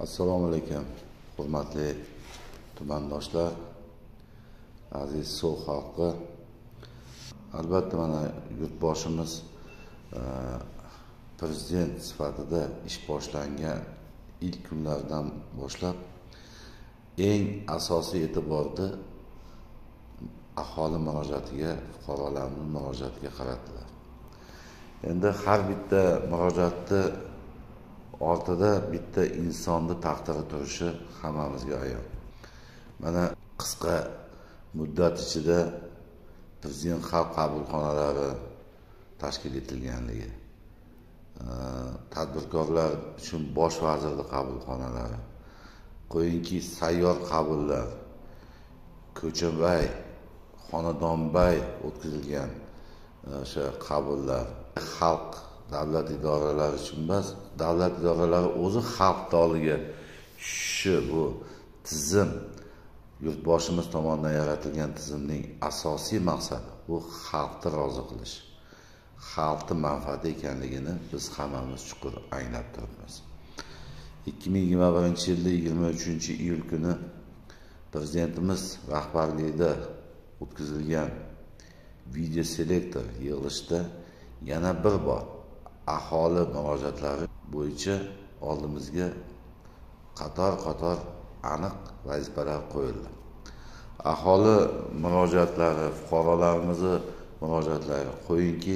Assalomu alaykum, hurmatli tumandoshlar, aziz So'x xalqi. Albatta mana yurtboshimiz prezident sifatida ish boshlangan ilk kunlardan boshlab eng asosiy e'tiborni aholi murojaatiga, fuqarolarning murojaatiga qaratdilar. Endi har bitta murojaatni ortida bitta insonni taqdiri turishi hammamizga ayon. Mana qisqa muddat ichida prezident xalq qabulxonalari tashkil etilganligi, tadbirkorlar uchun bosh vazirlik qabulxonalari, qo'yingki sayyor qabullar, ko'chabay, xonadonbay o'tkazilgan o'sha qabullar, xalq davlat idoralari uchun emas, davlat idoralari o'zi xalq doliga tushishi, bu tizim yurtboshimiz tomonidan yaratilgan tizimning asosiy maqsadi bu xalqni rozi qilish, xalqni manfaati ekanligini biz hammamiz chuqur anglab turibmiz. 2021 yilda 23-iyul kuni prezidentimiz rahbarligida o'tkazilgan video selektor yig'ilishida yana bir bor aholi murojaatlari bo'yicha oldimizga qator aniq vazifalar qo'yildi. Aholi murojaatlari, fuqarolarimizni murojaatlari, qo'yingki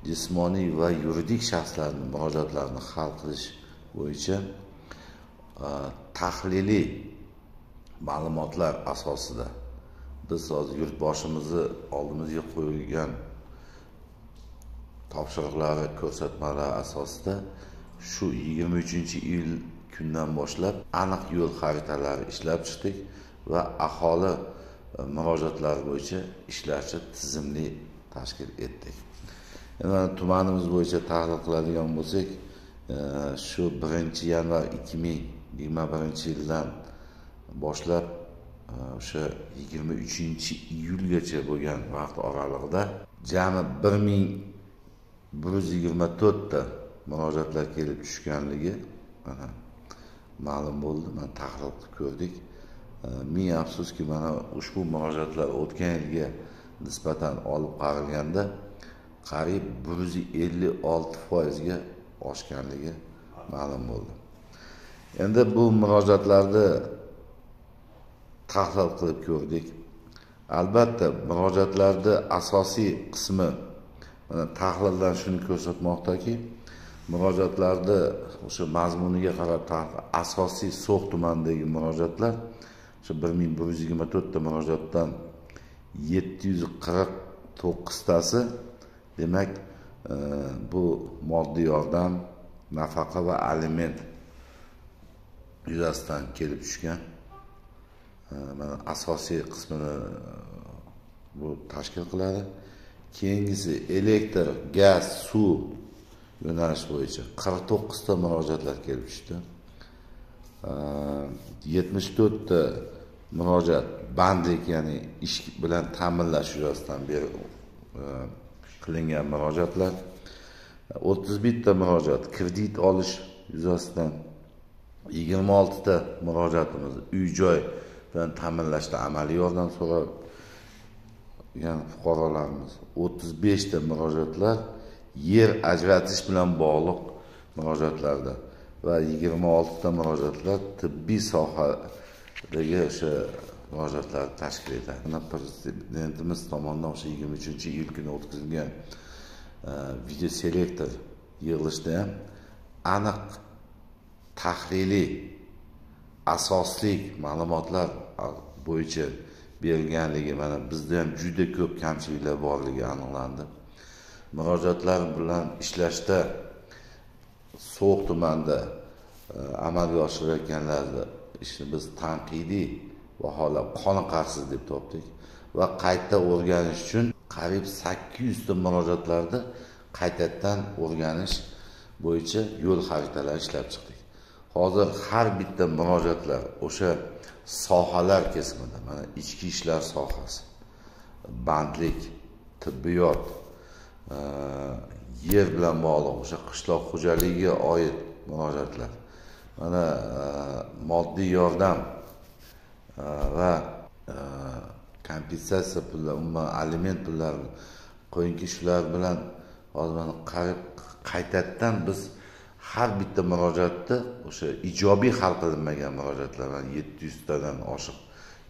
jismoniy va yuridik shaxslarning murojaatlarini hal qilish bo'yicha tahliliy ma'lumotlar asosida biz hozir yurtboshimizni oldimizga qo'yilgan topshiriqlari, ko'rsatmalari asosida shu 23-iyul kundan boshlab aniq yo'l xaritalari ishlab chiqdik va aholi murojaatlari bo'yicha ishlarcha tizimli tashkil etdik. Endi tumanimiz bo'yicha tahlil qiladigan bo'lsak, shu 1-yanvar 2021-yildan boshlab o'sha 23-iyulgacha bo'lgan vaqt oralig'ida jami 1124 ta murojaatlar kelib tushganligi ma'lum bo'ldi. Mana tahlil qilib ko'rdik. Ming afsuski, mana ushbu murojaatlar o'tgan yilga nisbatan olib qaralganda qariyb 156% ga oshganligi ma'lum bo'ldi. Endi bu murojaatlarni tahlil qilib ko'rdik. Albatta murojaatlarning asosiy qismi mana tahlildan shuni ko'rsatmoqdaki, murojaatlarni o'sha mazmuniga qarab asosiy So'x tumanidagi murojaatlar o'sha 1124 ta murojaatdan 749 tasi demak bu moddiy yordam, nafaqa va aliment yuzasidan kelib tushgan. Mana asosiy qismini bu tashkil qiladi. Keyingisi elektr, gaz, suv yo'nalish bo'yicha 49 ta murojaatlar kelib tushdi. 74 ta murojaat bandlik, ya'ni ish bilan ta'minlash yuzasidan qilingan murojaatlar. 31 ta murojaat kredit olish yuzasidan, 26 ta murojaatimiz uy-joy bilan ta'minlashda amaliy yordam so'ragan fuqarolarimiz, 35 ta murojaatlar yer ajratish bilan bog'liq murojaatlarda va 26 ta murojaatlar tibbiy sohadagi o'sha murojaatlar tashkil etadi. Mana prezidentimiz tomonidan o'sha 23-iyul kuni o'tkazilgan video selektor yig'ilishida ham aniq tahliliy asosli ma'lumotlar bo'yicha berilganligi, mana bizda ham juda ko'p kamchiliklar borligi aniqlandi. Murojaatlar bilan ishlashda So'x tumanida amalga oshirayotganlarni ishni biz tanqidiy baholab qoniqarsiz deb topdik va qayta o'rganish uchun qariyb 800 ta murojaatlarni qaytadan o'rganish bo'yicha yo'l xaritalari ishlab chiqdik. Hozir har bitta murojaatlar o'sha sohalar kesimida, mana ichki ishlar sohasi, bandlik, tibbiyot, yer bilan bog'liq o'sha qishloq xo'jaligiga oid murojaatlar, mana moddiy yordam va kompensatsiya pullar, umuman aliment pullari qo'yingki, shular bilan hozir mana qaytadan biz har bitta murojaatda o'sha ijobiy hal qilinmagan murojaatlar, 700 tadan oshiq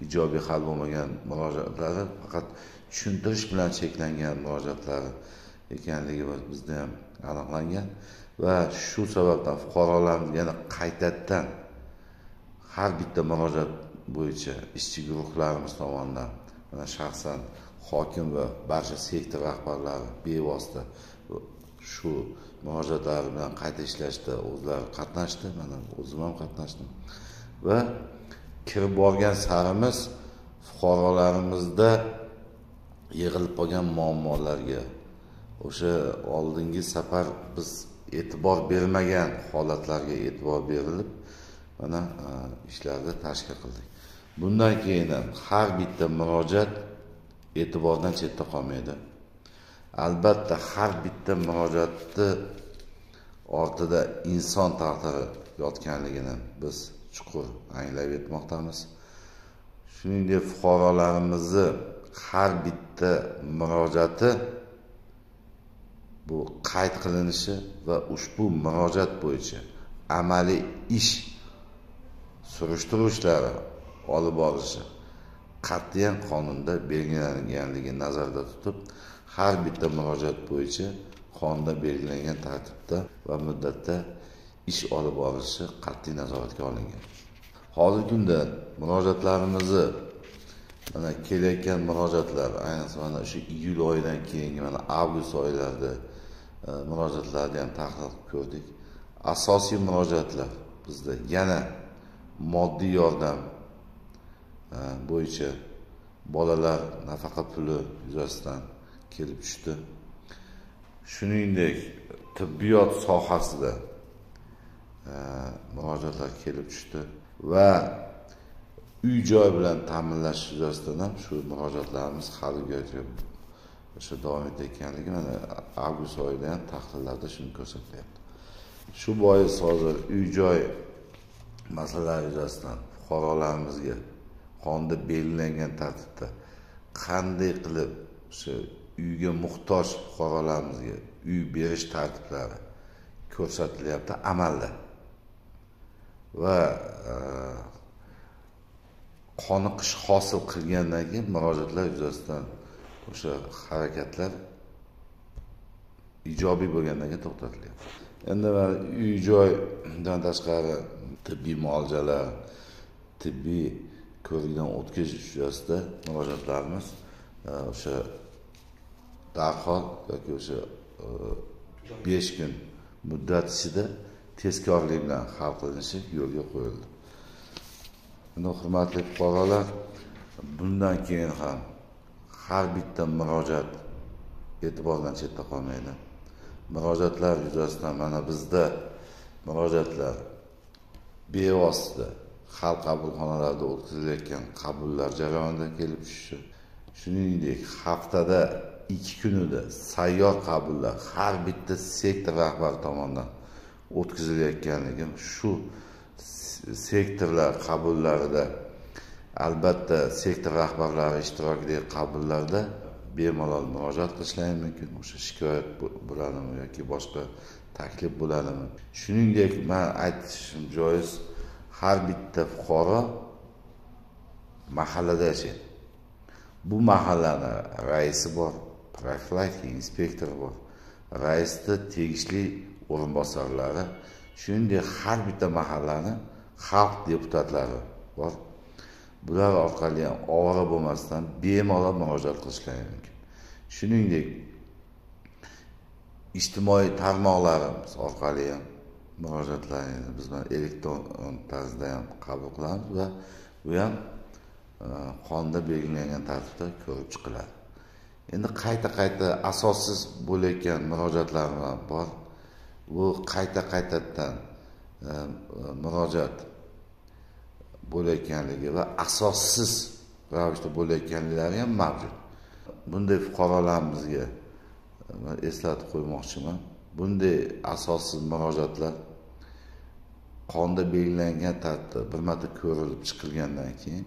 ijobiy hal bo'lmagan murojaatlari faqat tushuntirish bilan cheklangan murojaatlar ekanligi bizda ham aniqlangan va shu sababdan fuqarolarimiz yana qaytadan har bitta murojaat bo'yicha ishchi guruhlarimiz tomonidan mana shaxsan hokim va barcha sektor rahbarlari bevosita shu murojaatlar bilan qayta ishlashda o'zlari qatnashdi. Mana o'zim ham qatnashdim va kirib borgan sarimiz fuqarolarimizda yig'ilib qolgan muammolarga, o'sha oldingi safar biz e'tibor bermagan holatlarga e'tibor berilib mana ishlarni tashkil qildik. Bundan keyin ham har bitta murojaat e'tibordan chetda qolmaydi. Albatta har bitta murojaatni ortida inson taqdiri yotganligini biz chuqur anglab yetmoqdamiz. Shuningdek, fuqarolarimizni har bitta murojaati bu qayd qilinishi va ushbu murojaat bo'yicha amaliy ish surishtiruv ishlari olib borilishi qat'iyan qonunda belgilanganligi nazarda tutib, har bitta murojaat bo'yicha qonunda belgilangan tartibda va muddatda ish olib borilishi qat'iy nazoratga olingan. Hozirgi kunda murojaatlarimizni mana kelayotgan murojaatlar, ayniqsa mana shu iyul oyidan keyingi mana avgust oylarida murojaatlarni ham tahlil qilib ko'rdik. Asosiy murojaatlar bizda yana moddiy yordam bo'yicha bolalar nafaqa puli yuzasidan kelib tushdi. Shuningdek, tibbiyot sohasida murojaatlar kelib tushdi va uy-joy bilan ta'minlash yuzasidan ham shu murojaatlarimiz haligacha o'sha davom etayotganligi mana avgust oyida ham tahlillarda shuni ko'rsatyapti. Shu bois hozir uy-joy masalalari yuzasidan fuqarolarimizga qonunda belgilangan tartibda qanday qilib o'sha uyga muhtoj fuqarolarimizga uy berish tartiblari ko'rsatilyapti amalda va qoniqish hosil qilgandan keyin murojaatlar yuzasidan o'sha harakatlar ijobiy bo'lgandan keyin to'xtatilyapti. Endi uy-joydan tashqari tibbiy muolajalar, tibbiy ko'rikdan o'tkazish yuzasida murojaatlarimiz o'sha darhol yoki o'sha 5 kun muddat ichida tezkorlik bilan hal qilinishi yo'lga qo'yildi. Endi hurmatli fuqarolar, bundan keyin ham har bitta murojaat e'tibordan chetda qolmaydi. Murojaatlar yuzasidan mana bizda murojaatlar bevosita xalq qabulxonalarida o'tkazilayotgan qabullar jarayonida kelib tushishi, shuningdek haftada 2 kunida sayyor qabullar har bitta sektor rahbari tomonidan o'tkazilayotganligi, shu sektorlar qabullarida albatta sektor rahbarlari ishtirokidagi qabullarda bemalol murojaat qilishlari mumkin. O'sha shikoyat bo'ladimi yoki boshqa taklif bo'ladimi? Shuningdek, men aytishim joiz, har bitta fuqaro mahallada yashaydi. Bu mahallani raisi bor, profilaktika inspektori bor, raisni tegishli o'rinbosarlari, shuningdek har bitta mahallani xalq deputatlari bor. Bular orqali ham ovora bo'lmasdan bemalol murojaat qilishlari mumkin. Shuningdek, ijtimoiy tarmoqlarimiz orqali ham murojaatlarni biz elektron tarzda ham qabul qilamiz va bu ham qonunda belgilangan tartibda ko'rib chiqiladi. Endi qayta asossiz bo'layotgan murojaatlar bor. Bu qaytadan murojaat bo'layotganligi va asossiz ravishda bo'layotganlari ham mavjud. Bunday fuqarolarimizga eslatib qo'ymoqchiman. Bunday asossiz murojaatlar qonda belgilangan tartibda bir marta ko'rilib chiqilgandan keyin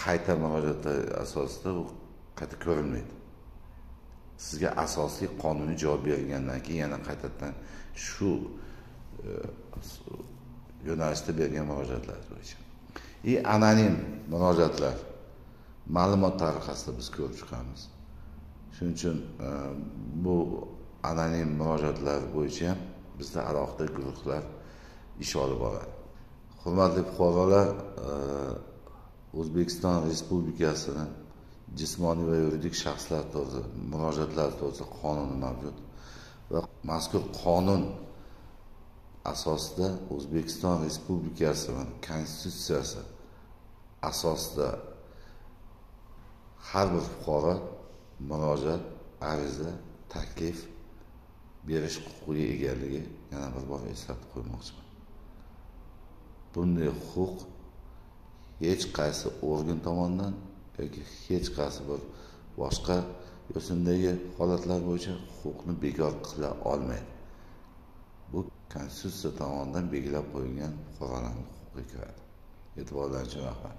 qayta murojaatlar asosida u qayta ko'rilmaydi. Sizga asosiy qonuniy javob berilgandan keyin yana qaytadan shu yo'nalishda bergan murojaatlar bo'yicha. Anonim murojaatlar ma'lumot tariqasida biz ko'rib chiqamiz. Shuning uchun bu anonim murojaatlar bo'yicha ham bizda alohida guruhlar ish olib boradi. Hurmatli fuqarolar, O'zbekiston Respublikasini jismoniy va yuridik shaxslar to'g'risida murojaatlar to'g'risida qonuni mavjud va mazkur qonun asosida O'zbekiston Respublikasi va Konstitutsiyasi asosida har bir fuqaro murojaat, ariza, taklif berish huquqiga egaligi yana bir bor eslatib qo'ymoqchiman. Bunday huquq hech qaysi organ tomonidan yoki hech qaysi bir boshqa yo'sindagi holatlar bo'yicha huquqni bekor qila olmaydi. Bu Konstitutsiya tomonidan belgilab qo'yilgan fuqarolarning huquqiga kiradi. E'tiborlaringiz uchun rahmat.